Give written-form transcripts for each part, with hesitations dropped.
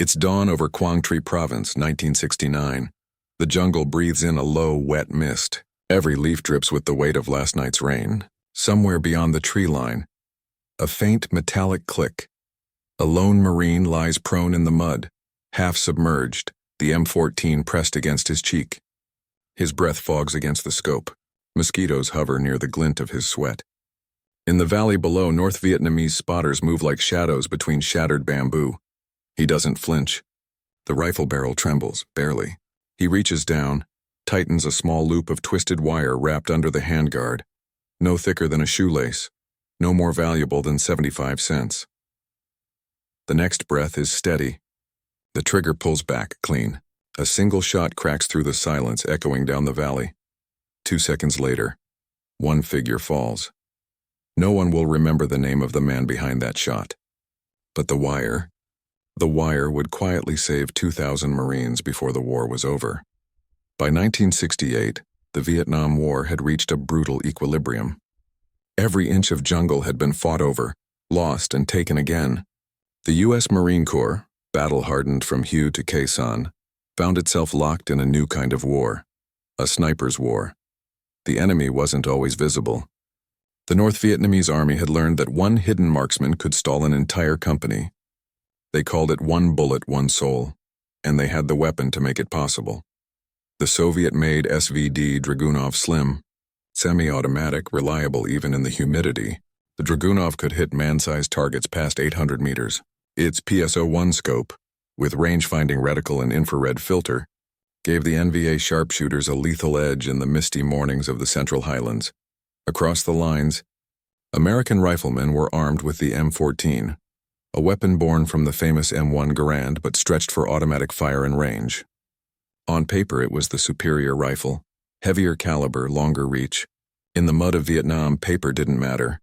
It's dawn over Quang Tri Province, 1969. The jungle breathes in a low, wet mist. Every leaf drips with the weight of last night's rain. Somewhere beyond the tree line, a faint metallic click. A lone Marine lies prone in the mud, half submerged, the M14 pressed against his cheek. His breath fogs against the scope. Mosquitoes hover near the glint of his sweat. In the valley below, North Vietnamese spotters move like shadows between shattered bamboo. He doesn't flinch. The rifle barrel trembles, barely. He reaches down, tightens a small loop of twisted wire wrapped under the handguard. No thicker than a shoelace, no more valuable than 75 cents. The next breath is steady. The trigger pulls back clean. A single shot cracks through the silence, echoing down the valley. 2 seconds later, one figure falls. No one will remember the name of the man behind that shot. But the wire would quietly save 2,000 Marines before the war was over. By 1968, the Vietnam War had reached a brutal equilibrium. Every inch of jungle had been fought over, lost, and taken again. The U.S. Marine Corps, battle-hardened from Hue to Khe Sanh, found itself locked in a new kind of war, a sniper's war. The enemy wasn't always visible. The North Vietnamese army had learned that one hidden marksman could stall an entire company. They called it one bullet, one soul, and they had the weapon to make it possible. The Soviet-made SVD Dragunov Slim, semi-automatic, reliable even in the humidity, the Dragunov could hit man-sized targets past 800 meters. Its PSO-1 scope, with range-finding reticle and infrared filter, gave the NVA sharpshooters a lethal edge in the misty mornings of the Central Highlands. Across the lines, American riflemen were armed with the M14, a weapon born from the famous M1 Garand but stretched for automatic fire and range. On paper, it was the superior rifle, heavier caliber, longer reach. In the mud of Vietnam, paper didn't matter.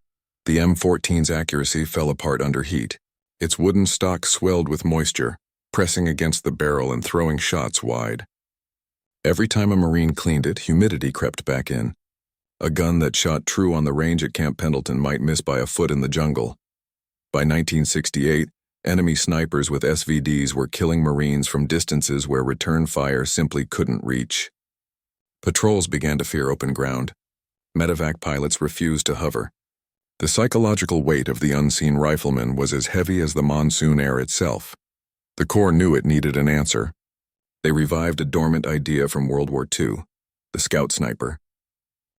The M14's accuracy fell apart under heat. Its wooden stock swelled with moisture, pressing against the barrel and throwing shots wide. Every time a Marine cleaned it, humidity crept back in. A gun that shot true on the range at Camp Pendleton might miss by a foot in the jungle. By 1968, enemy snipers with SVDs were killing Marines from distances where return fire simply couldn't reach. Patrols began to fear open ground. Medevac pilots refused to hover. The psychological weight of the unseen rifleman was as heavy as the monsoon air itself. The Corps knew it needed an answer. They revived a dormant idea from World War II, the scout sniper.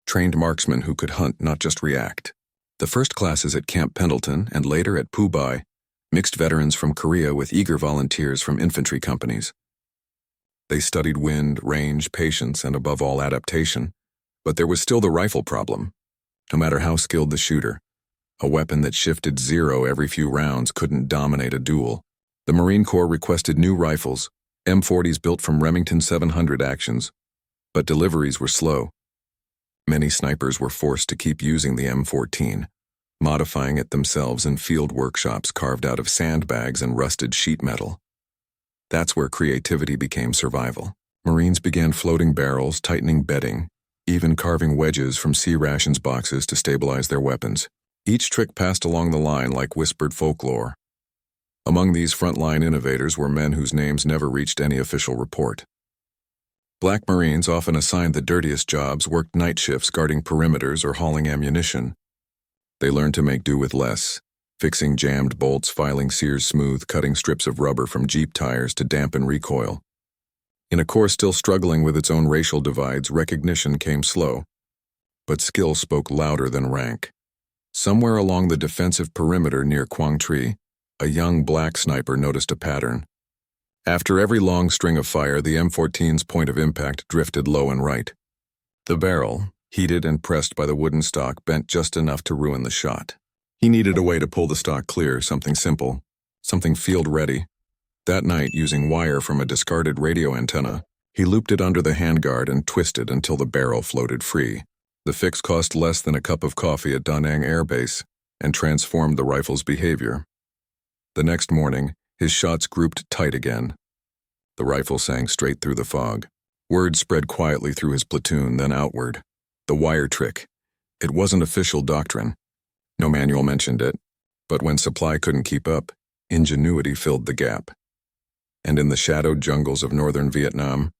Trained marksmen who could hunt, not just react. The first classes at Camp Pendleton and later at Phu Bai mixed veterans from Korea with eager volunteers from infantry companies. They studied wind, range, patience, and above all adaptation. But there was still the rifle problem. No matter how skilled the shooter, a weapon that shifted zero every few rounds couldn't dominate a duel. The Marine Corps requested new rifles, M40s built from Remington 700 actions, but deliveries were slow. Many snipers were forced to keep using the M14, modifying it themselves in field workshops carved out of sandbags and rusted sheet metal. That's where creativity became survival. Marines began floating barrels, tightening bedding, even carving wedges from sea rations boxes to stabilize their weapons. Each trick passed along the line like whispered folklore. Among these frontline innovators were men whose names never reached any official report. Black Marines, often assigned the dirtiest jobs, worked night shifts guarding perimeters or hauling ammunition. They learned to make do with less, fixing jammed bolts, filing sears smooth, cutting strips of rubber from Jeep tires to dampen recoil. In a Corps still struggling with its own racial divides, recognition came slow. But skill spoke louder than rank. Somewhere along the defensive perimeter near Quang Tri, a young black sniper noticed a pattern. After every long string of fire, the M14's point of impact drifted low and right. The barrel, heated and pressed by the wooden stock, bent just enough to ruin the shot. He needed a way to pull the stock clear, something simple, something field-ready. That night, using wire from a discarded radio antenna, he looped it under the handguard and twisted until the barrel floated free. The fix cost less than a cup of coffee at Da Nang Air Base and transformed the rifle's behavior. The next morning, his shots grouped tight again. The rifle sang straight through the fog. Word spread quietly through his platoon, then outward. The wire trick. It wasn't official doctrine. No manual mentioned it, but when supply couldn't keep up, ingenuity filled the gap. and in the shadowed jungles of northern Vietnam,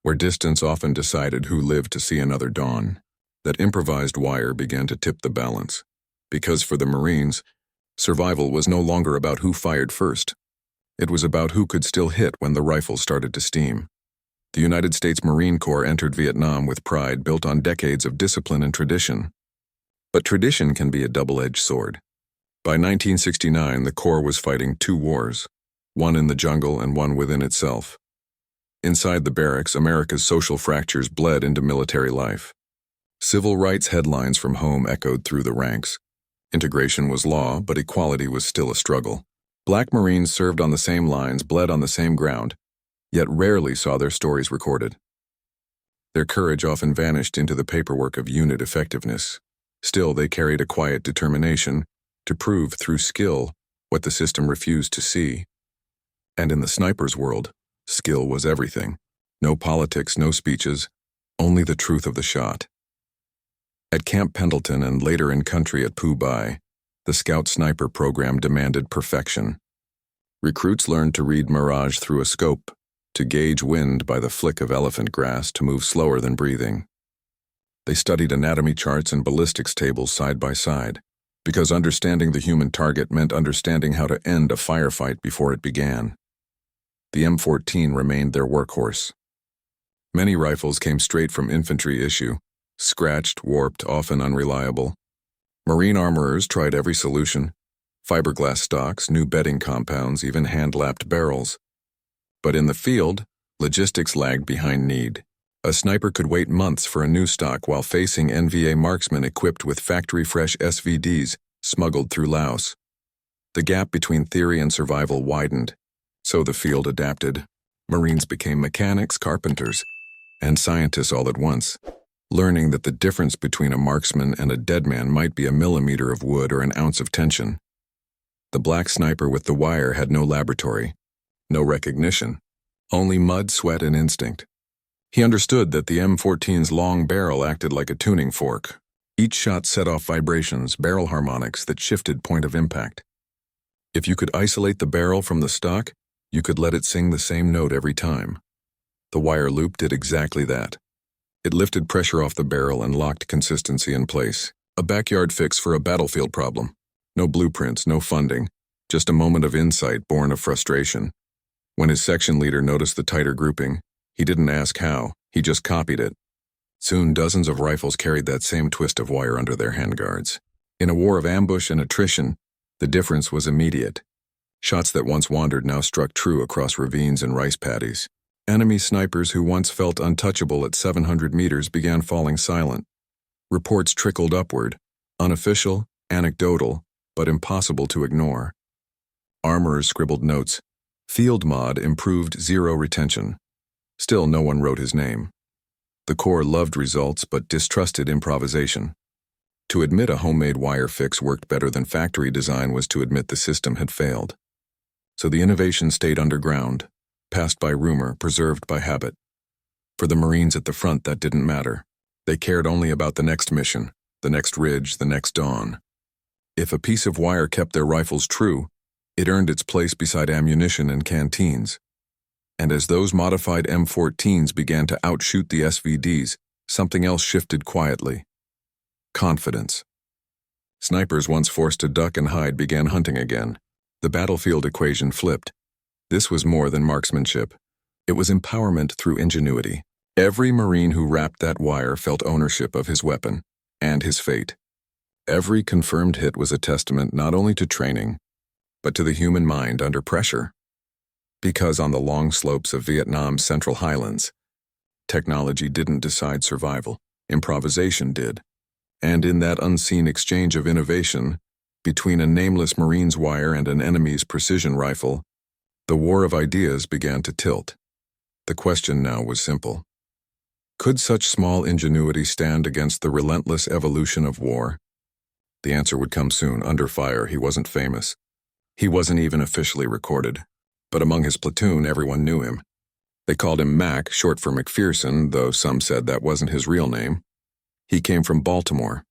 where distance often decided who lived to see another dawn, that improvised wire began to tip the balance. Because for the Marines, survival was no longer about who fired first. It was about who could still hit when the rifles started to steam. The United States Marine Corps entered Vietnam with pride built on decades of discipline and tradition. But tradition can be a double-edged sword. By 1969, the Corps was fighting two wars, one in the jungle and one within itself. Inside the barracks, America's social fractures bled into military life. Civil rights headlines from home echoed through the ranks. Integration was law, but equality was still a struggle. Black Marines served on the same lines, bled on the same ground, yet rarely saw their stories recorded. Their courage often vanished into the paperwork of unit effectiveness. Still, they carried a quiet determination to prove through skill what the system refused to see. And in the sniper's world, skill was everything. No politics, no speeches, only the truth of the shot. At Camp Pendleton and later in country at Phu Bai, the Scout Sniper program demanded perfection. Recruits learned to read mirage through a scope, to gauge wind by the flick of elephant grass, to move slower than breathing. They studied anatomy charts and ballistics tables side by side, because understanding the human target meant understanding how to end a firefight before it began. The M14 remained their workhorse. Many rifles came straight from infantry issue, scratched, warped, often unreliable. Marine armorers tried every solution: fiberglass stocks, new bedding compounds, even hand-lapped barrels. But in the field, logistics lagged behind need. A sniper could wait months for a new stock while facing NVA marksmen equipped with factory-fresh SVDs smuggled through Laos. The gap between theory and survival widened, so the field adapted. Marines became mechanics, carpenters, and scientists all at once, learning that the difference between a marksman and a dead man might be a millimeter of wood or an ounce of tension. The black sniper with the wire had no laboratory, no recognition, only mud, sweat, and instinct. He understood that the M14's long barrel acted like a tuning fork. Each shot set off vibrations, barrel harmonics that shifted point of impact. If you could isolate the barrel from the stock, you could let it sing the same note every time. The wire loop did exactly that. It lifted pressure off the barrel and locked consistency in place. A backyard fix for a battlefield problem. No blueprints, no funding, just a moment of insight born of frustration. When his section leader noticed the tighter grouping, he didn't ask how, he just copied it. Soon dozens of rifles carried that same twist of wire under their handguards. In a war of ambush and attrition, the difference was immediate. Shots that once wandered now struck true across ravines and rice paddies. Enemy snipers who once felt untouchable at 700 meters began falling silent. Reports trickled upward, unofficial, anecdotal, but impossible to ignore. Armorers scribbled notes. Field mod improved 0 retention. Still, no one wrote his name. The Corps loved results but distrusted improvisation. To admit a homemade wire fix worked better than factory design was to admit the system had failed. So the innovation stayed underground, passed by rumor, preserved by habit. For the Marines at the front, that didn't matter. They cared only about the next mission, the next ridge, the next dawn. If a piece of wire kept their rifles true, it earned its place beside ammunition and canteens. And as those modified M14s began to outshoot the SVDs, something else shifted quietly. Confidence. Snipers once forced to duck and hide began hunting again. The battlefield equation flipped. This was more than marksmanship. It was empowerment through ingenuity. Every Marine who wrapped that wire felt ownership of his weapon and his fate. Every confirmed hit was a testament not only to training, but to the human mind under pressure. Because on the long slopes of Vietnam's Central Highlands, technology didn't decide survival, improvisation did. And in that unseen exchange of innovation, between a nameless Marine's wire and an enemy's precision rifle, the war of ideas began to tilt. The question now was simple. Could such small ingenuity stand against the relentless evolution of war? The answer would come soon. Under fire, he wasn't famous. He wasn't even officially recorded. But among his platoon, everyone knew him. They called him Mac, short for McPherson, though some said that wasn't his real name. He came from Baltimore,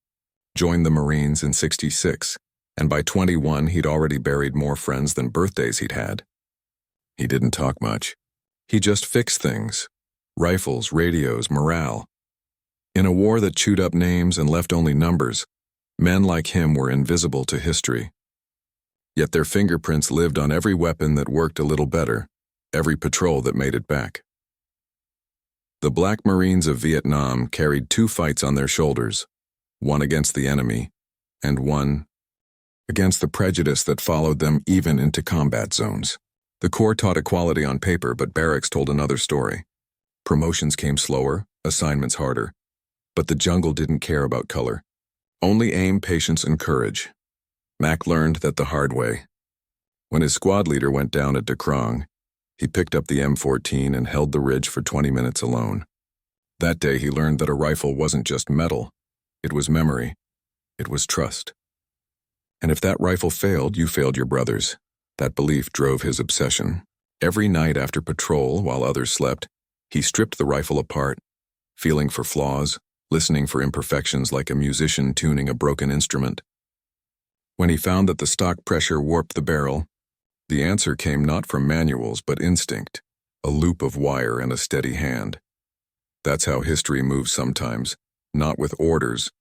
joined the Marines in '66, and by 21 he'd already buried more friends than birthdays he'd had. He didn't talk much. He just fixed things. Rifles, radios, morale. In a war that chewed up names and left only numbers, men like him were invisible to history. Yet their fingerprints lived on every weapon that worked a little better, every patrol that made it back. The Black Marines of Vietnam carried 2 fights on their shoulders, one against the enemy, and one against the prejudice that followed them even into combat zones. The Corps taught equality on paper, but barracks told another story. Promotions came slower, assignments harder, but the jungle didn't care about color. Only aim, patience, and courage. Mac learned that the hard way. When his squad leader went down at De Krong, he picked up the M14 and held the ridge for 20 minutes alone. That day he learned that a rifle wasn't just metal, it was memory, it was trust. And if that rifle failed, you failed your brothers. That belief drove his obsession. Every night after patrol, while others slept, he stripped the rifle apart, feeling for flaws, listening for imperfections like a musician tuning a broken instrument. When he found that the stock pressure warped the barrel, the answer came not from manuals but instinct, a loop of wire and a steady hand. That's how history moves sometimes, not with orders,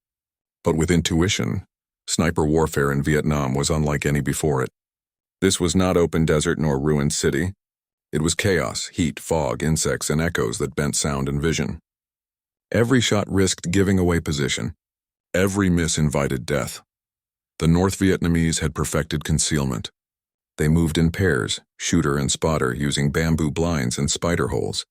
but with intuition. Sniper warfare in Vietnam was unlike any before it. This was not open desert nor ruined city. It was chaos, heat, fog, insects, and echoes that bent sound and vision. Every shot risked giving away position. Every miss invited death. The North Vietnamese had perfected concealment. They moved in pairs, shooter and spotter, using bamboo blinds and spider holes.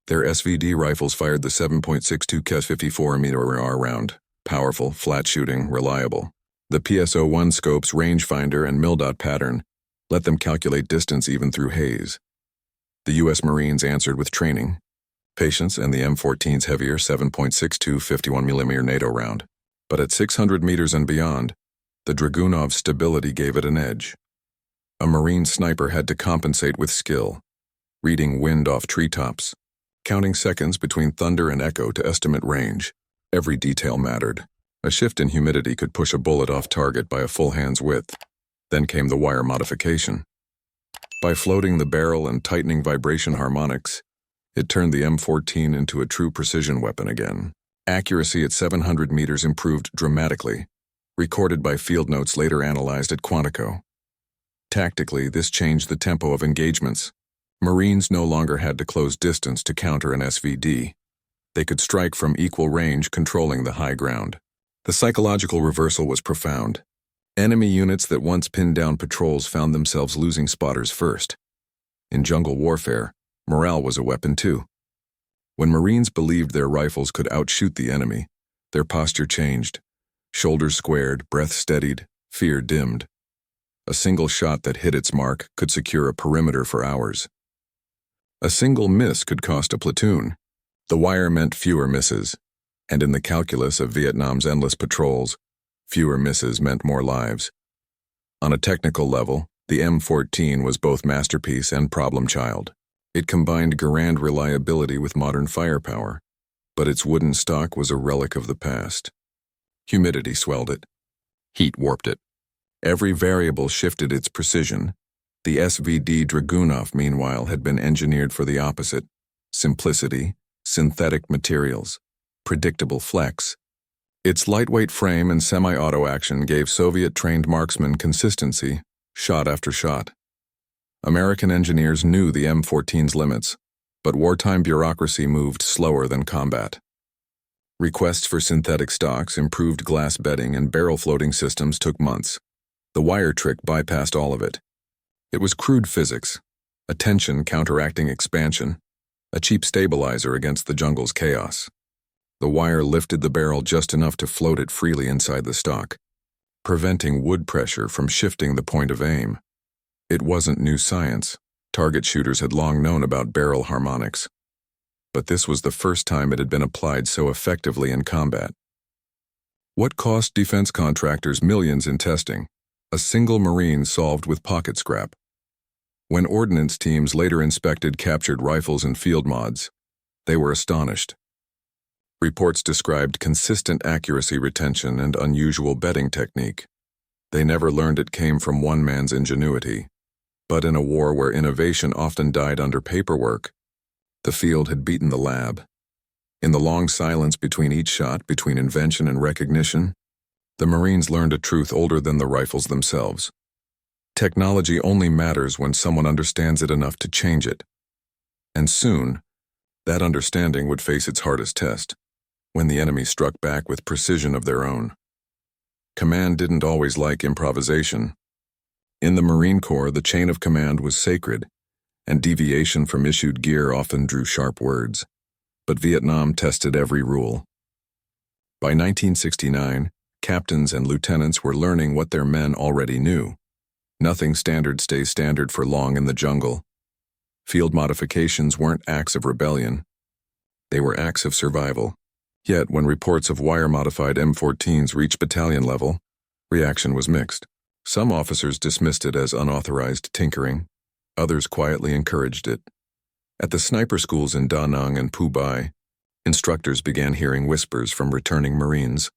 Their SVD rifles fired the 7.62 Kes 54mm round, powerful, flat shooting, reliable. The PSO-1 scope's rangefinder and mil-dot pattern let them calculate distance even through haze. The U.S. Marines answered with training, patience, and the M14's heavier 7.62 51mm NATO round. But at 600 meters and beyond, the Dragunov's stability gave it an edge. A Marine sniper had to compensate with skill, reading wind off treetops, counting seconds between thunder and echo to estimate range. Every detail mattered. A shift in humidity could push a bullet off target by a full hand's width. Then came the wire modification. By floating the barrel and tightening vibration harmonics, it turned the M14 into a true precision weapon again. Accuracy at 700 meters improved dramatically, recorded by field notes later analyzed at Quantico. Tactically, this changed the tempo of engagements. Marines no longer had to close distance to counter an SVD. They could strike from equal range, controlling the high ground. The psychological reversal was profound. Enemy units that once pinned down patrols found themselves losing spotters first. In jungle warfare, morale was a weapon too. When Marines believed their rifles could outshoot the enemy, their posture changed. Shoulders squared, breath steadied, fear dimmed. A single shot that hit its mark could secure a perimeter for hours. A single miss could cost a platoon. The wire meant fewer misses, and in the calculus of Vietnam's endless patrols, fewer misses meant more lives. On a technical level, the M14 was both masterpiece and problem child. It combined grand reliability with modern firepower, but its wooden stock was a relic of the past. Humidity swelled it. Heat warped it. Every variable shifted its precision. The SVD Dragunov, meanwhile, had been engineered for the opposite: simplicity, synthetic materials, predictable flex. Its lightweight frame and semi-auto action gave Soviet-trained marksmen consistency, shot after shot. American engineers knew the M14's limits, but wartime bureaucracy moved slower than combat. Requests for synthetic stocks, improved glass bedding, and barrel floating systems took months. The wire trick bypassed all of it. It was crude physics, a tension counteracting expansion, a cheap stabilizer against the jungle's chaos. The wire lifted the barrel just enough to float it freely inside the stock, preventing wood pressure from shifting the point of aim. It wasn't new science. Target shooters had long known about barrel harmonics. But this was the first time it had been applied so effectively in combat. What cost defense contractors millions in testing, a single Marine solved with pocket scrap. When ordnance teams later inspected captured rifles and field mods, they were astonished. Reports described consistent accuracy retention and unusual bedding technique. They never learned it came from one man's ingenuity. But in a war where innovation often died under paperwork, the field had beaten the lab. In the long silence between each shot, between invention and recognition, the Marines learned a truth older than the rifles themselves. Technology only matters when someone understands it enough to change it. And soon, that understanding would face its hardest test, when the enemy struck back with precision of their own. Command didn't always like improvisation. In the Marine Corps, the chain of command was sacred, and deviation from issued gear often drew sharp words. But Vietnam tested every rule. By 1969, captains and lieutenants were learning what their men already knew. Nothing standard stays standard for long in the jungle. Field modifications weren't acts of rebellion. They were acts of survival. Yet, when reports of wire-modified M14s reached battalion level, reaction was mixed. Some officers dismissed it as unauthorized tinkering. Others quietly encouraged it. At the sniper schools in Da Nang and Phu Bai, instructors began hearing whispers from returning Marines.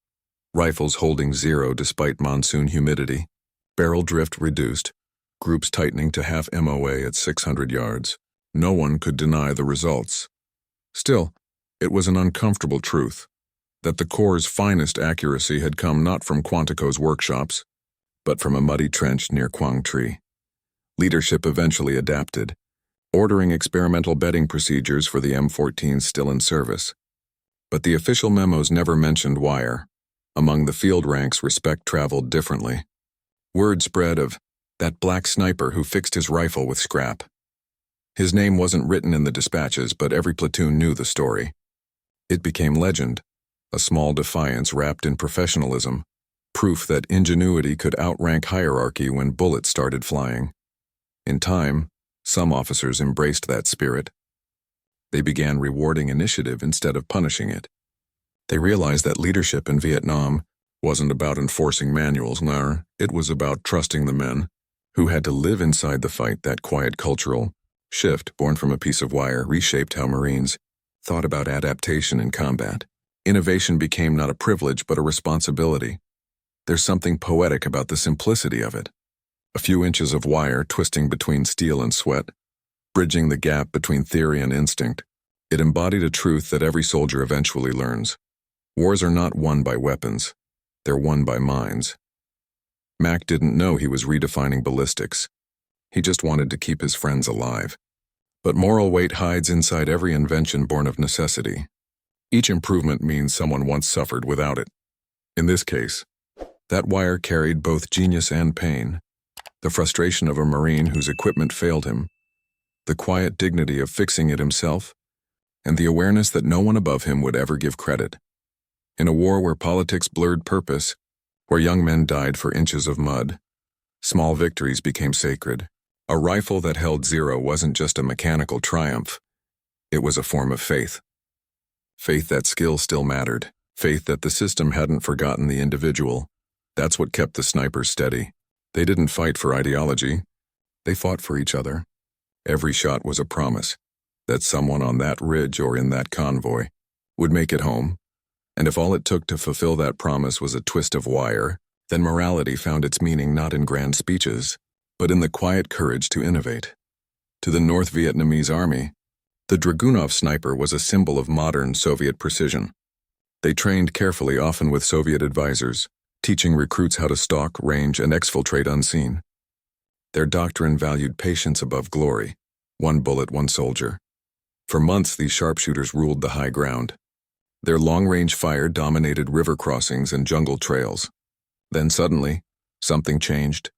Rifles holding zero despite monsoon humidity. Barrel drift reduced. Groups tightening to half MOA at 600 yards. No one could deny the results. Still, it was an uncomfortable truth that the Corps' finest accuracy had come not from Quantico's workshops, but from a muddy trench near Quang Tri. Leadership eventually adapted, ordering experimental bedding procedures for the M14s still in service. But the official memos never mentioned wire. Among the field ranks, respect traveled differently. Word spread of that black sniper who fixed his rifle with scrap. His name wasn't written in the dispatches, but every platoon knew the story. It became legend, a small defiance wrapped in professionalism, proof that ingenuity could outrank hierarchy when bullets started flying. In time, some officers embraced that spirit. They began rewarding initiative instead of punishing it. They realized that leadership in Vietnam wasn't about enforcing manuals, no, it was about trusting the men who had to live inside the fight. That quiet cultural shift, born from a piece of wire, reshaped how Marines thought about adaptation in combat. Innovation became not a privilege but a responsibility. There's something poetic about the simplicity of it. A few inches of wire twisting between steel and sweat, bridging the gap between theory and instinct. It embodied a truth that every soldier eventually learns. Wars are not won by weapons. They're won by minds. Mac didn't know he was redefining ballistics. He just wanted to keep his friends alive. But moral weight hides inside every invention born of necessity. Each improvement means someone once suffered without it. In this case, that wire carried both genius and pain. The frustration of a Marine whose equipment failed him, the quiet dignity of fixing it himself, and the awareness that no one above him would ever give credit. In a war where politics blurred purpose, where young men died for inches of mud, small victories became sacred. A rifle that held zero wasn't just a mechanical triumph. It was a form of faith. Faith that skill still mattered. Faith that the system hadn't forgotten the individual. That's what kept the snipers steady. They didn't fight for ideology. They fought for each other. Every shot was a promise that someone on that ridge or in that convoy would make it home. And if all it took to fulfill that promise was a twist of wire, then morality found its meaning not in grand speeches, but in the quiet courage to innovate. To the North Vietnamese army, the Dragunov sniper was a symbol of modern Soviet precision. They trained carefully, often with Soviet advisors, teaching recruits how to stalk, range, and exfiltrate unseen. Their doctrine valued patience above glory, one bullet, one soldier. For months, these sharpshooters ruled the high ground. Their long-range fire dominated river crossings and jungle trails. Then suddenly, something changed.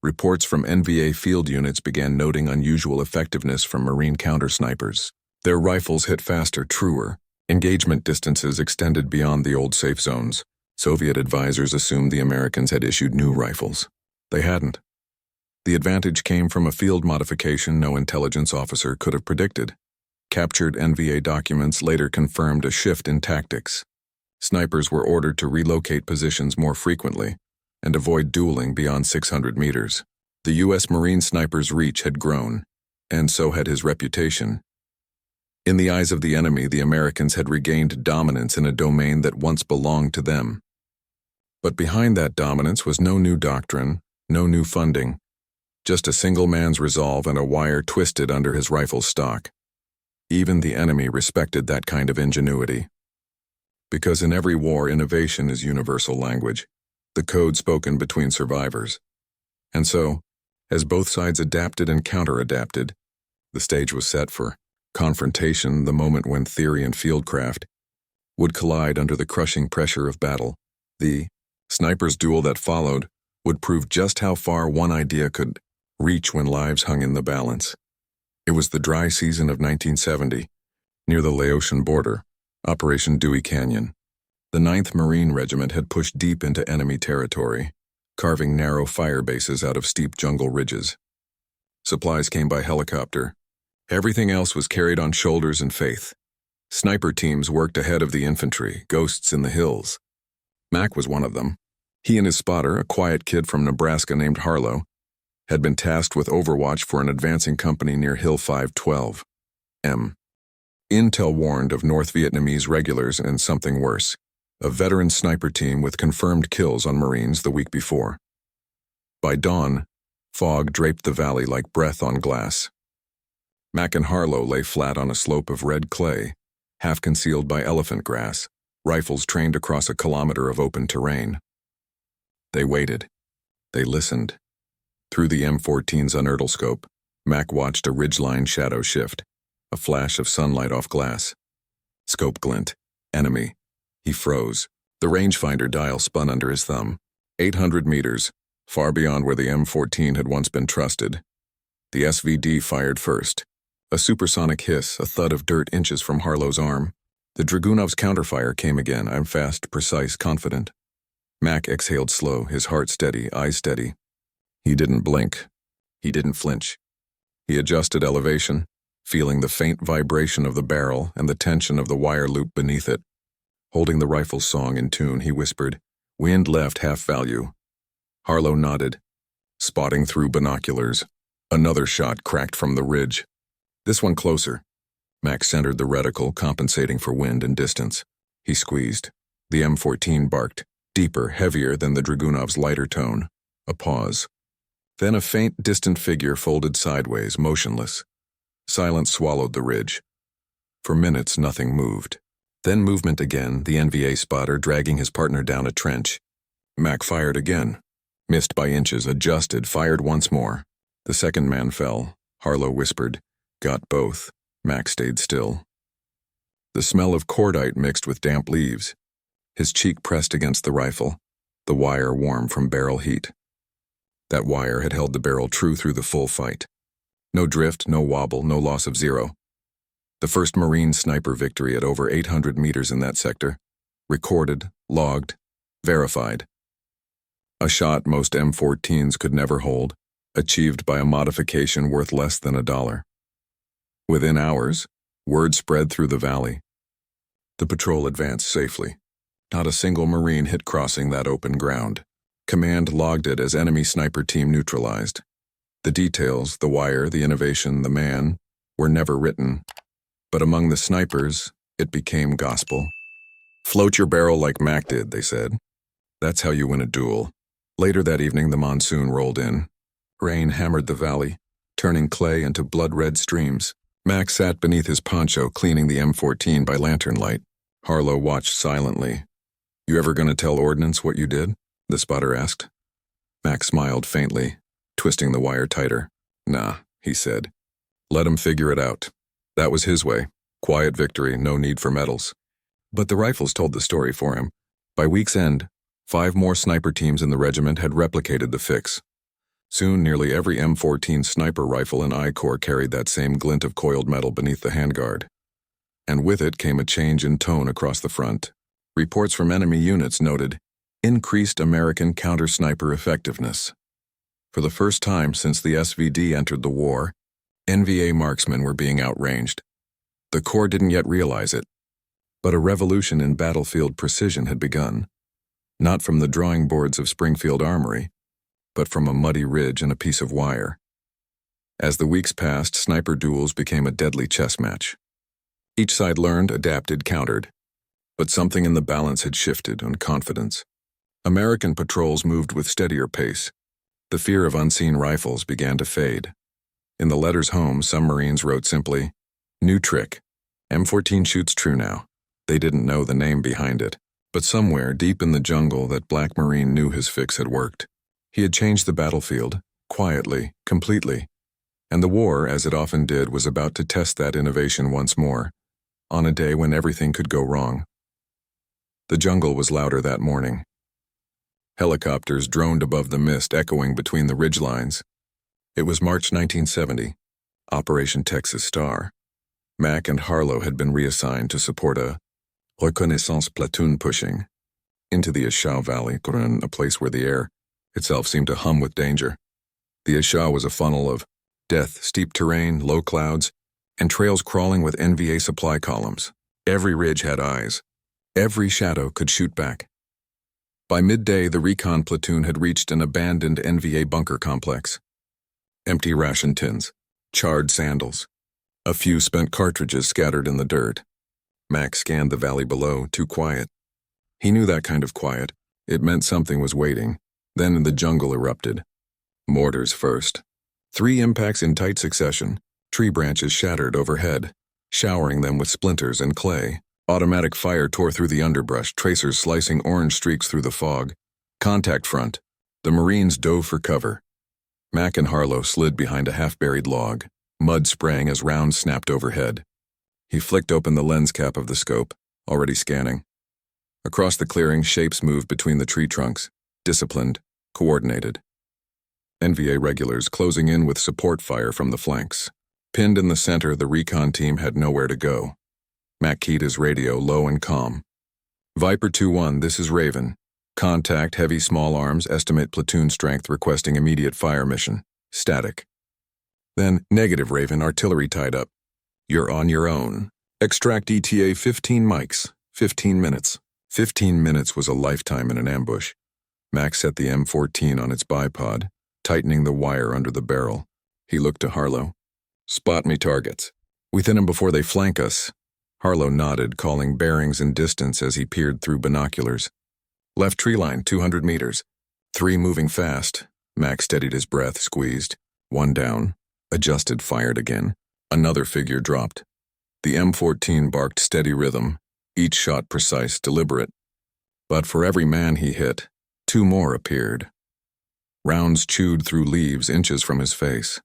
Reports from NVA field units began noting unusual effectiveness from Marine counter-snipers. Their rifles hit faster, truer. Engagement distances extended beyond the old safe zones. Soviet advisors assumed the Americans had issued new rifles. They hadn't. The advantage came from a field modification no intelligence officer could have predicted. Captured NVA documents later confirmed a shift in tactics. Snipers were ordered to relocate positions more frequently and avoid dueling beyond 600 meters. The U.S. Marine sniper's reach had grown, and so had his reputation. In the eyes of the enemy, the Americans had regained dominance in a domain that once belonged to them. But behind that dominance was no new doctrine, no new funding, Just a single man's resolve and a wire twisted under his rifle's stock. Even the enemy respected that kind of ingenuity. Because in every war, innovation is universal language, the code spoken between survivors. And so, as both sides adapted and counter-adapted, the stage was set for confrontation, the moment when theory and fieldcraft would collide under the crushing pressure of battle. The sniper's duel that followed would prove just how far one idea could reach when lives hung in the balance. It was the dry season of 1970, near the Laotian border, Operation Dewey Canyon. The 9th Marine Regiment had pushed deep into enemy territory, carving narrow fire bases out of steep jungle ridges. Supplies came by helicopter. Everything else was carried on shoulders and faith. Sniper teams worked ahead of the infantry, ghosts in the hills. Mac was one of them. He and his spotter, a quiet kid from Nebraska named Harlow, had been tasked with overwatch for an advancing company near Hill 512. Intel warned of North Vietnamese regulars and something worse, a veteran sniper team with confirmed kills on Marines the week before. By dawn, fog draped the valley like breath on glass. Mac and Harlow lay flat on a slope of red clay, half concealed by elephant grass, rifles trained across a kilometer of open terrain. They waited. They listened. Through the M14's unertlescope, Mac watched a ridgeline shadow shift, a flash of sunlight off glass. Scope glint. Enemy. He froze. The rangefinder dial spun under his thumb. 800 meters, far beyond where the M14 had once been trusted. The SVD fired first. A supersonic hiss, a thud of dirt inches from Harlow's arm. The Dragunov's counterfire came again. I'm fast, precise, confident. Mac exhaled slow, his heart steady, eyes steady. He didn't blink. He didn't flinch. He adjusted elevation, feeling the faint vibration of the barrel and the tension of the wire loop beneath it. Holding the rifle's song in tune, he whispered, "Wind left, half value." Harlow nodded, spotting through binoculars. Another shot cracked from the ridge. This one closer. Mac centered the reticle, compensating for wind and distance. He squeezed. The M14 barked, deeper, heavier than the Dragunov's lighter tone. A pause. Then a faint, distant figure folded sideways, motionless. Silence swallowed the ridge. For minutes, nothing moved. Then movement again, the NVA spotter dragging his partner down a trench. Mac fired again. Missed by inches, adjusted, fired once more. The second man fell. Harlow whispered, "Got both." Mac stayed still. The smell of cordite mixed with damp leaves. His cheek pressed against the rifle, the wire warm from barrel heat. That wire had held the barrel true through the full fight. No drift, no wobble, no loss of zero. The first Marine sniper victory at over 800 meters in that sector. Recorded, logged, verified. A shot most M14s could never hold, achieved by a modification worth less than $1. Within hours, word spread through the valley. The patrol advanced safely. Not a single Marine hit crossing that open ground. Command logged it as enemy sniper team neutralized. The details, the wire, the innovation, the man, were never written. But among the snipers, it became gospel. "Float your barrel like Mac did," they said. "That's how you win a duel." Later that evening, the monsoon rolled in. Rain hammered the valley, turning clay into blood-red streams. Mac sat beneath his poncho, cleaning the M14 by lantern light. Harlow watched silently. "You ever gonna tell Ordnance what you did?" the spotter asked. Mac smiled faintly, twisting the wire tighter. "Nah," he said. "Let him figure it out." That was his way. Quiet victory, no need for medals. But the rifles told the story for him. By week's end, 5 more sniper teams in the regiment had replicated the fix. Soon, nearly every M14 sniper rifle in I Corps carried that same glint of coiled metal beneath the handguard. And with it came a change in tone across the front. Reports from enemy units noted increased American counter-sniper effectiveness. For the first time since the SVD entered the war, NVA marksmen were being outranged. The Corps didn't yet realize it, but a revolution in battlefield precision had begun, not from the drawing boards of Springfield Armory, but from a muddy ridge and a piece of wire. As the weeks passed, sniper duels became a deadly chess match. Each side learned, adapted, countered, but something in the balance had shifted on confidence. American patrols moved with steadier pace, The fear of unseen rifles began to fade. In the letters home, some Marines wrote simply, "New trick. M14 shoots true now." They didn't know the name behind it, but somewhere deep in the jungle that Black Marine knew his fix had worked. He had changed the battlefield, quietly, completely, and the war, as it often did, was about to test that innovation once more, on a day when everything could go wrong. The jungle was louder that morning. Helicopters droned above the mist, echoing between the ridgelines. It was March 1970, Operation Texas Star. Mac and Harlow had been reassigned to support a reconnaissance platoon pushing into the Ashau Valley, a place where the air itself seemed to hum with danger. The Ashau was a funnel of death, steep terrain, low clouds, and trails crawling with NVA supply columns. Every ridge had eyes. Every shadow could shoot back. By midday, the recon platoon had reached an abandoned NVA bunker complex. Empty ration tins, charred sandals, a few spent cartridges scattered in the dirt. Mac scanned the valley below, too quiet. He knew that kind of quiet. It meant something was waiting. Then the jungle erupted. Mortars first. 3 impacts in tight succession. Tree branches shattered overhead, showering them with splinters and clay. Automatic fire tore through the underbrush, tracers slicing orange streaks through the fog. Contact front. The Marines dove for cover. Mac and Harlow slid behind a half-buried log, mud spraying as rounds snapped overhead. He flicked open the lens cap of the scope, already scanning. Across the clearing, shapes moved between the tree trunks, disciplined, coordinated. NVA regulars closing in with support fire from the flanks. Pinned in the center, the recon team had nowhere to go. Mac keyed his radio low and calm. Viper 2-1, this is Raven. Contact, heavy small arms, estimate platoon strength, requesting immediate fire mission. Static. Then, negative Raven, artillery tied up. You're on your own. Extract ETA 15 mics, 15 minutes. 15 minutes was a lifetime in an ambush. Mac set the M14 on its bipod, tightening the wire under the barrel. He looked to Harlow. Spot me targets. We thin them before they flank us. Harlow nodded, calling bearings and distance as he peered through binoculars. Left tree line, 200 meters. 3 moving fast. Mac steadied his breath, squeezed. 1 down. Adjusted, fired again. Another figure dropped. The M14 barked steady rhythm, each shot precise, deliberate. But for every man he hit, 2 more appeared. Rounds chewed through leaves inches from his face.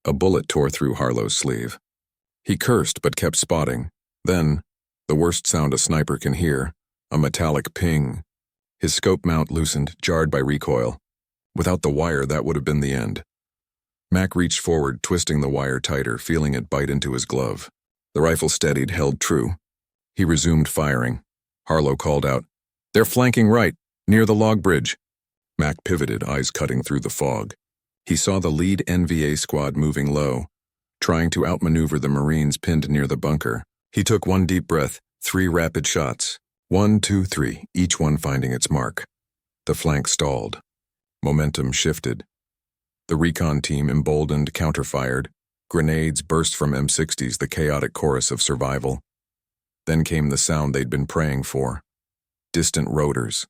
A bullet tore through Harlow's sleeve. He cursed but kept spotting. Then, the worst sound a sniper can hear, a metallic ping. His scope mount loosened, jarred by recoil. Without the wire, that would have been the end. Mac reached forward, twisting the wire tighter, feeling it bite into his glove. The rifle steadied, held true. He resumed firing. Harlow called out, "They're flanking right, near the log bridge." Mac pivoted, eyes cutting through the fog. He saw the lead NVA squad moving low, trying to outmaneuver the Marines pinned near the bunker. He took 1 deep breath, 3 rapid shots. 1, 2, 3, each one finding its mark. The flank stalled. Momentum shifted. The recon team, emboldened, counterfired. Grenades burst from M60s, the chaotic chorus of survival. Then came the sound they'd been praying for. Distant rotors.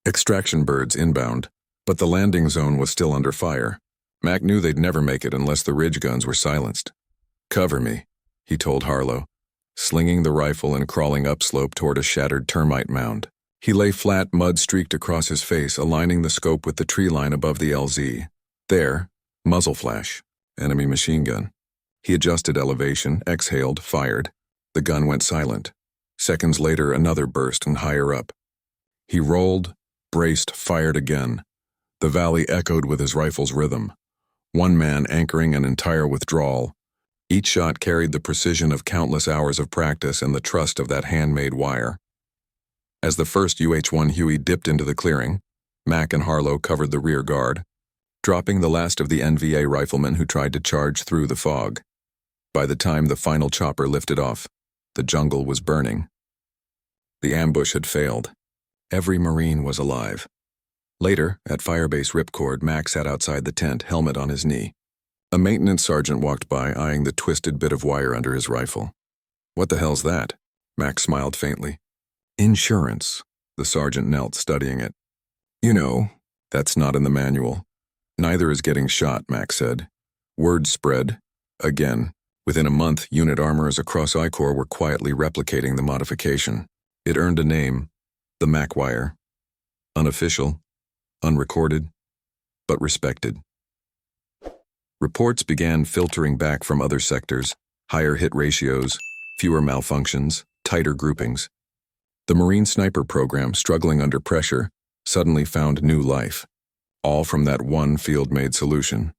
Extraction birds inbound, but the landing zone was still under fire. Mac knew they'd never make it unless the ridge guns were silenced. "Cover me," he told Harlow, slinging the rifle and crawling upslope toward a shattered termite mound. He lay flat, mud streaked across his face, aligning the scope with the tree line above the LZ. There, muzzle flash, enemy machine gun. He adjusted elevation, exhaled, fired. The gun went silent. Seconds later, another burst and higher up. He rolled, braced, fired again. The valley echoed with his rifle's rhythm. 1 man anchoring an entire withdrawal. Each shot carried the precision of countless hours of practice and the trust of that handmade wire. As the first UH-1 Huey dipped into the clearing, Mac and Harlow covered the rear guard, dropping the last of the NVA riflemen who tried to charge through the fog. By the time the final chopper lifted off, the jungle was burning. The ambush had failed. Every Marine was alive. Later, at Firebase Ripcord, Mac sat outside the tent, helmet on his knee. A maintenance sergeant walked by, eyeing the twisted bit of wire under his rifle. "What the hell's that?" Mac smiled faintly. "Insurance." The sergeant knelt, studying it. "You know, That's not in the manual. Neither is getting shot, Mac said. Word spread. Again. Within a month, unit armorers across I-Corps were quietly replicating the modification. It earned a name, the MacWire. Unofficial, unrecorded, but respected. Reports began filtering back from other sectors, higher hit ratios, fewer malfunctions, tighter groupings. The Marine Sniper program, struggling under pressure, suddenly found new life, all from that one field-made solution.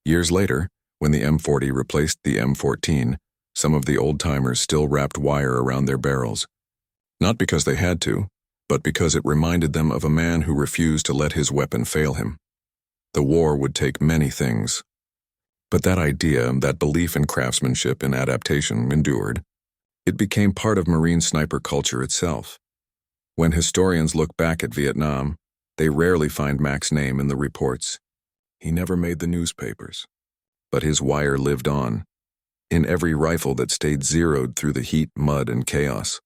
Years later, when the M40 replaced the M14, some of the old-timers still wrapped wire around their barrels. Not because they had to, but because it reminded them of a man who refused to let his weapon fail him. The war would take many things. But that idea, that belief in craftsmanship and adaptation endured. It became part of Marine sniper culture itself. When historians look back at Vietnam, they rarely find Mac's name in the reports. He never made the newspapers. But his wire lived on, in every rifle that stayed zeroed through the heat, mud, and chaos.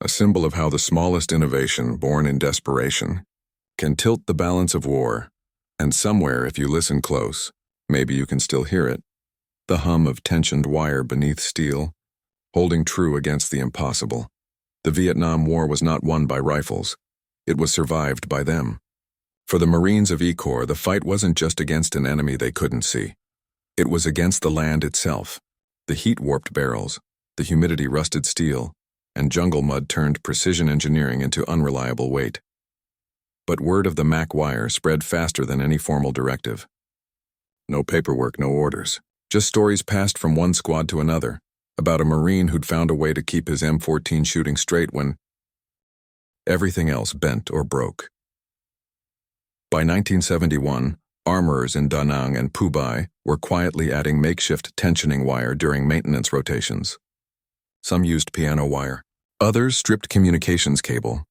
A symbol of how the smallest innovation, born in desperation, can tilt the balance of war, and somewhere, if you listen close, maybe you can still hear it, the hum of tensioned wire beneath steel, holding true against the impossible. The Vietnam War was not won by rifles. It was survived by them. For the Marines of I-Corps, the fight wasn't just against an enemy they couldn't see. It was against the land itself, the heat-warped barrels, the humidity-rusted steel, and jungle mud turned precision engineering into unreliable weight. But word of the MacWire spread faster than any formal directive. No paperwork, no orders, just stories passed from one squad to another, about a Marine who'd found a way to keep his M14 shooting straight when everything else bent or broke. By 1971, armorers in Da Nang and Phu Bai were quietly adding makeshift tensioning wire during maintenance rotations. Some used piano wire. Others stripped communications cable.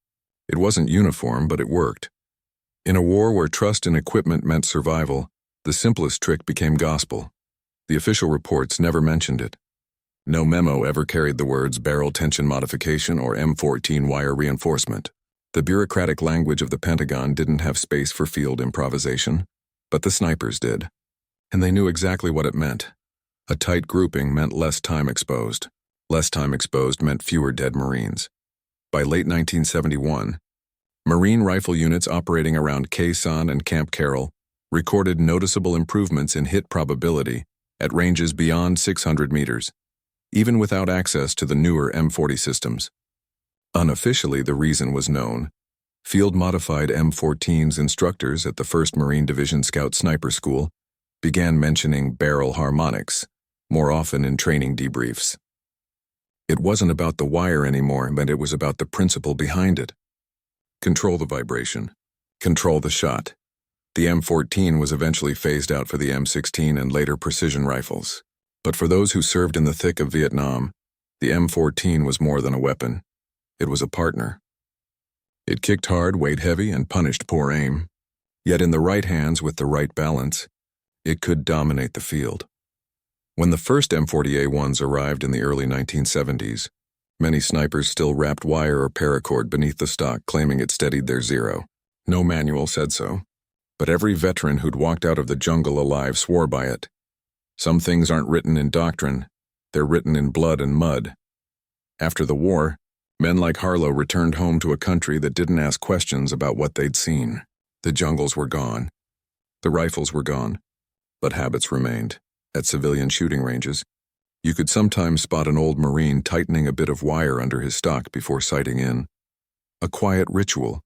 It wasn't uniform, but it worked. In a war where trust in equipment meant survival, the simplest trick became gospel. The official reports never mentioned it. No memo ever carried the words barrel tension modification or M14 wire reinforcement. The bureaucratic language of the Pentagon didn't have space for field improvisation, but the snipers did. And they knew exactly what it meant. A tight grouping meant less time exposed. Less time exposed meant fewer dead Marines. By late 1971, Marine rifle units operating around Khe Sanh and Camp Carroll recorded noticeable improvements in hit probability at ranges beyond 600 meters, even without access to the newer M40 systems. Unofficially, the reason was known. Field-modified M14's instructors at the 1st Marine Division Scout Sniper School began mentioning barrel harmonics, more often in training debriefs. It wasn't about the wire anymore, but it was about the principle behind it. Control the vibration. Control the shot. The M14 was eventually phased out for the M16 and later precision rifles. But for those who served in the thick of Vietnam, the M14 was more than a weapon. It was a partner. It kicked hard, weighed heavy, and punished poor aim. Yet in the right hands with the right balance, it could dominate the field. When the first M40A1s arrived in the early 1970s, many snipers still wrapped wire or paracord beneath the stock, claiming it steadied their zero. No manual said so, but every veteran who'd walked out of the jungle alive swore by it. Some things aren't written in doctrine, they're written in blood and mud. After the war, men like Harlow returned home to a country that didn't ask questions about what they'd seen. The jungles were gone. The rifles were gone. But habits remained. At civilian shooting ranges, you could sometimes spot an old Marine tightening a bit of wire under his stock before sighting in. A quiet ritual,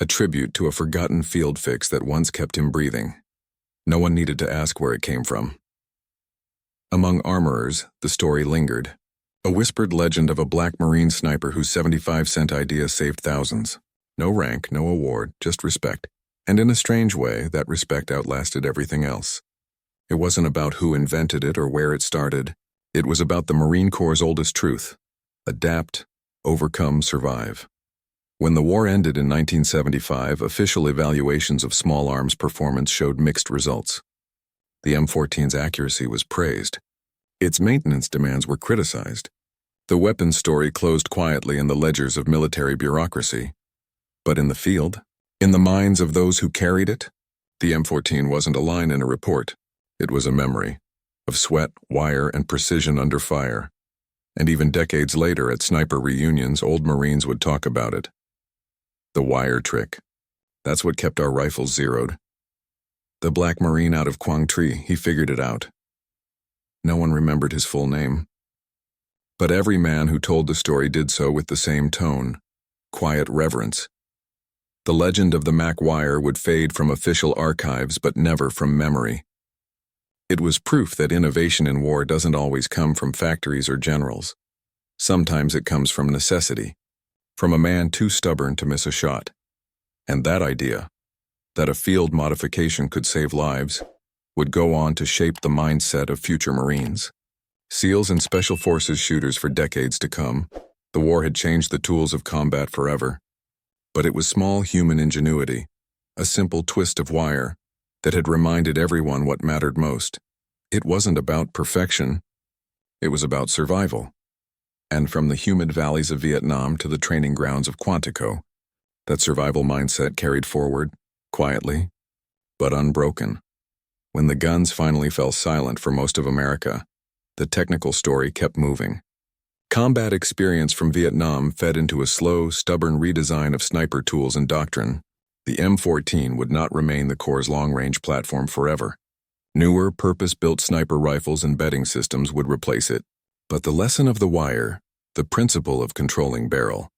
a tribute to a forgotten field fix that once kept him breathing. No one needed to ask where it came from. Among armorers, the story lingered. A whispered legend of a black Marine sniper whose 75-cent idea saved thousands. No rank, no award, just respect. And in a strange way, that respect outlasted everything else. It wasn't about who invented it or where it started. It was about the Marine Corps' oldest truth. Adapt, overcome, survive. When the war ended in 1975, official evaluations of small arms performance showed mixed results. The M14's accuracy was praised. Its maintenance demands were criticized. The weapons story closed quietly in the ledgers of military bureaucracy. But in the field, In the minds of those who carried it, the M14 wasn't a line in a report. It was a memory of sweat, wire, and precision under fire. And even decades later at sniper reunions, old Marines would talk about it. The wire trick. That's what kept our rifles zeroed. The black Marine out of Quang Tri, he figured it out. No one remembered his full name. But every man who told the story did so with the same tone, quiet reverence. The legend of the Mac wire would fade from official archives, but never from memory. It was proof that innovation in war doesn't always come from factories or generals. Sometimes it comes from necessity, from a man too stubborn to miss a shot. And that idea, that a field modification could save lives, would go on to shape the mindset of future Marines. SEALs and Special Forces shooters for decades to come, the war had changed the tools of combat forever. But it was small human ingenuity, a simple twist of wire, that had reminded everyone what mattered most. It wasn't about perfection, it was about survival. And from the humid valleys of Vietnam to the training grounds of Quantico, that survival mindset carried forward, quietly, but unbroken. When the guns finally fell silent for most of America, the technical story kept moving. Combat experience from Vietnam fed into a slow, stubborn redesign of sniper tools and doctrine. The M14 would not remain the Corps' long-range platform forever. Newer, purpose-built sniper rifles and bedding systems would replace it. But the lesson of the wire, the principle of controlling barrel,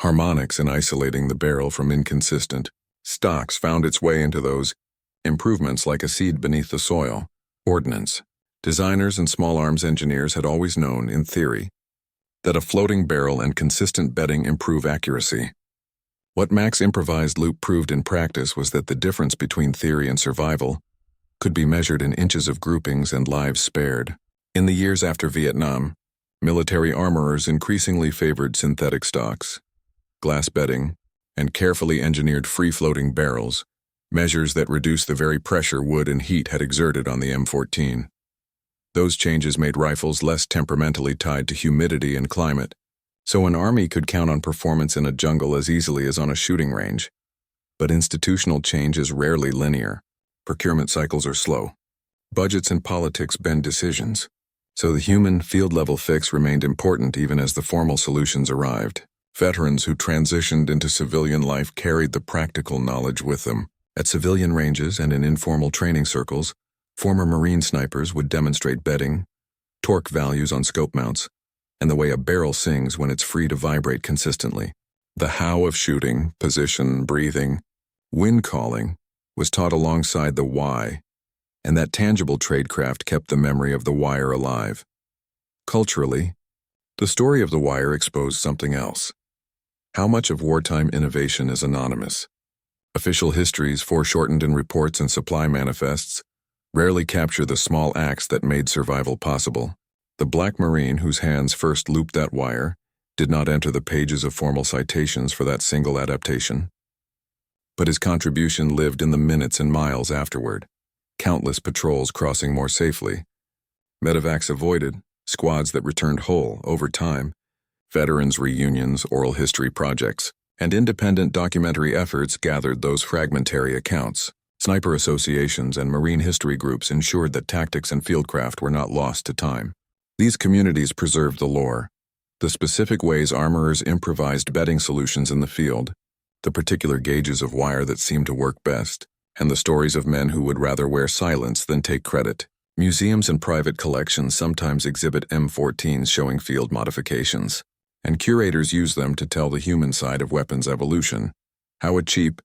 harmonics and isolating the barrel from inconsistent stocks found its way into those improvements like a seed beneath the soil. Ordnance. Designers and small arms engineers had always known, in theory, that a floating barrel and consistent bedding improve accuracy. What Mac's improvised loop proved in practice was that the difference between theory and survival could be measured in inches of groupings and lives spared. In the years after Vietnam, military armorers increasingly favored synthetic stocks, glass bedding, and carefully engineered free-floating barrels, measures that reduced the very pressure wood and heat had exerted on the M14. Those changes made rifles less temperamentally tied to humidity and climate, so an army could count on performance in a jungle as easily as on a shooting range. But institutional change is rarely linear. Procurement cycles are slow. Budgets and politics bend decisions. So the human field-level fix remained important even as the formal solutions arrived. Veterans who transitioned into civilian life carried the practical knowledge with them. At civilian ranges and in informal training circles, former Marine snipers would demonstrate bedding, torque values on scope mounts, and the way a barrel sings when it's free to vibrate consistently. The how of shooting, position, breathing, wind calling, was taught alongside the why, and that tangible tradecraft kept the memory of the wire alive. Culturally, the story of the wire exposed something else. How much of wartime innovation is anonymous? Official histories, foreshortened in reports and supply manifests, rarely capture the small acts that made survival possible. The Black Marine whose hands first looped that wire did not enter the pages of formal citations for that single adaptation. But his contribution lived in the minutes and miles afterward. Countless patrols crossing more safely, medevacs avoided, squads that returned whole over time, veterans reunions, oral history projects, and independent documentary efforts gathered those fragmentary accounts. Sniper associations and Marine history groups ensured that tactics and fieldcraft were not lost to time. These communities preserved the lore, the specific ways armorers improvised bedding solutions in the field, the particular gauges of wire that seemed to work best, and the stories of men who would rather wear silence than take credit. Museums and private collections sometimes exhibit M14s showing field modifications, and curators use them to tell the human side of weapons evolution, how a cheap,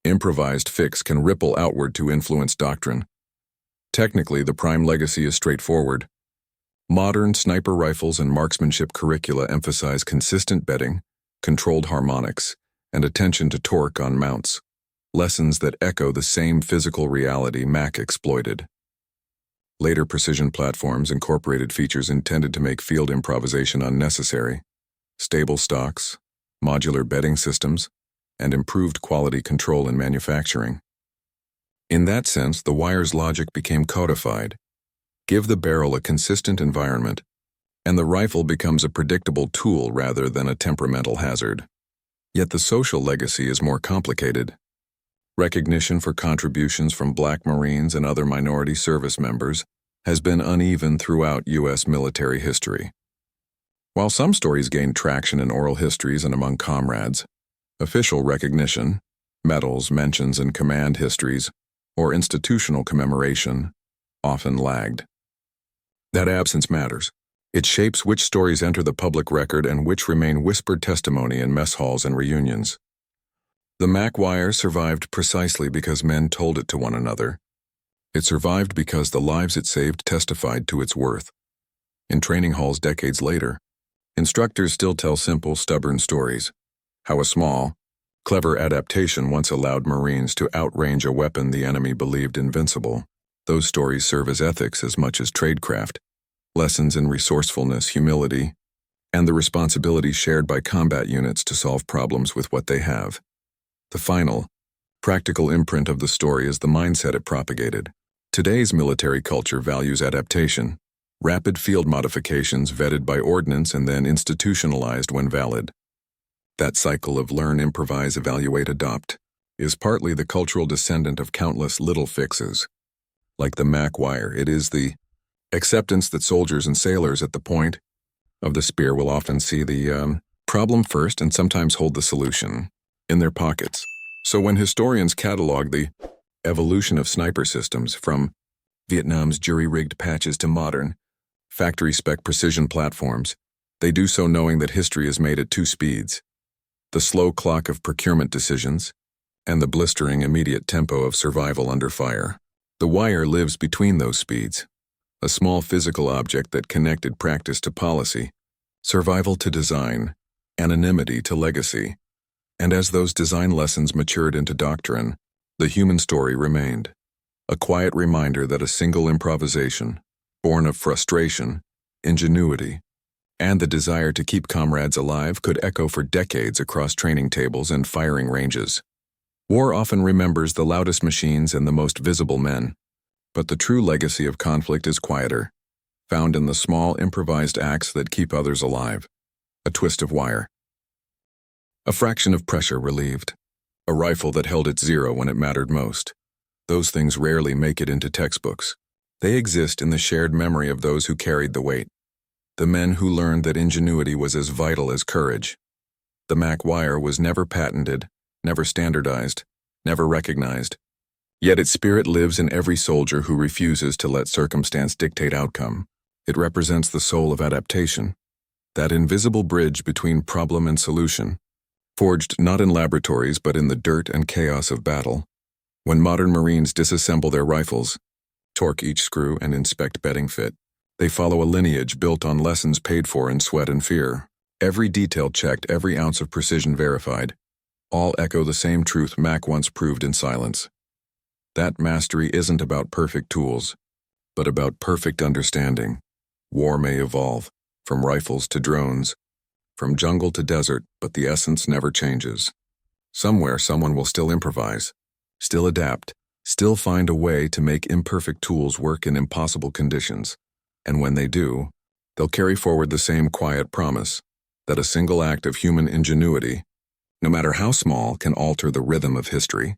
improvised fix can ripple outward to influence doctrine. Technically, the prime legacy is straightforward. Modern sniper rifles and marksmanship curricula emphasize consistent bedding, controlled harmonics, and attention to torque on mounts, lessons that echo the same physical reality Mac exploited. Later precision platforms incorporated features intended to make field improvisation unnecessary: stable stocks, modular bedding systems, and improved quality control in manufacturing. In that sense, the wire's logic became codified. Give the barrel a consistent environment, and the rifle becomes a predictable tool rather than a temperamental hazard. Yet the social legacy is more complicated. Recognition for contributions from Black Marines and other minority service members has been uneven throughout U.S. military history. While some stories gained traction in oral histories and among comrades, official recognition, medals, mentions, and command histories, or institutional commemoration, often lagged. That absence matters. It shapes which stories enter the public record and which remain whispered testimony in mess halls and reunions. The Mac Wire survived precisely because men told it to one another. It survived because the lives it saved testified to its worth. In training halls decades later, instructors still tell simple, stubborn stories. How a small, clever adaptation once allowed Marines to outrange a weapon the enemy believed invincible. Those stories serve as ethics as much as tradecraft, lessons in resourcefulness, humility, and the responsibility shared by combat units to solve problems with what they have. The final, practical imprint of the story is the mindset it propagated. Today's military culture values adaptation, rapid field modifications vetted by ordnance and then institutionalized when valid. That cycle of learn, improvise, evaluate, adopt is partly the cultural descendant of countless little fixes. Like the Mac Wire, it is the acceptance that soldiers and sailors at the point of the spear will often see the problem first and sometimes hold the solution in their pockets. So when historians catalog the evolution of sniper systems from Vietnam's jury-rigged patches to modern, factory-spec precision platforms, they do so knowing that history is made at two speeds: the slow clock of procurement decisions and the blistering immediate tempo of survival under fire. The wire lives between those speeds, a small physical object that connected practice to policy, survival to design, anonymity to legacy. And as those design lessons matured into doctrine, the human story remained. A quiet reminder that a single improvisation, born of frustration, ingenuity, and the desire to keep comrades alive could echo for decades across training tables and firing ranges. War often remembers the loudest machines and the most visible men, but the true legacy of conflict is quieter, found in the small improvised acts that keep others alive. A twist of wire, a fraction of pressure relieved, a rifle that held its zero when it mattered most. Those things rarely make it into textbooks. They exist in the shared memory of those who carried the weight, the men who learned that ingenuity was as vital as courage. The Mac Wire was never patented, never standardized, never recognized. Yet its spirit lives in every soldier who refuses to let circumstance dictate outcome. It represents the soul of adaptation, that invisible bridge between problem and solution, forged not in laboratories but in the dirt and chaos of battle. When modern Marines disassemble their rifles, torque each screw, and inspect bedding fit, they follow a lineage built on lessons paid for in sweat and fear. Every detail checked, every ounce of precision verified. All echo the same truth Mac once proved in silence. That mastery isn't about perfect tools, but about perfect understanding. War may evolve, from rifles to drones, from jungle to desert, but the essence never changes. Somewhere someone will still improvise, still adapt, still find a way to make imperfect tools work in impossible conditions. And when they do, they'll carry forward the same quiet promise that a single act of human ingenuity, no matter how small, can alter the rhythm of history.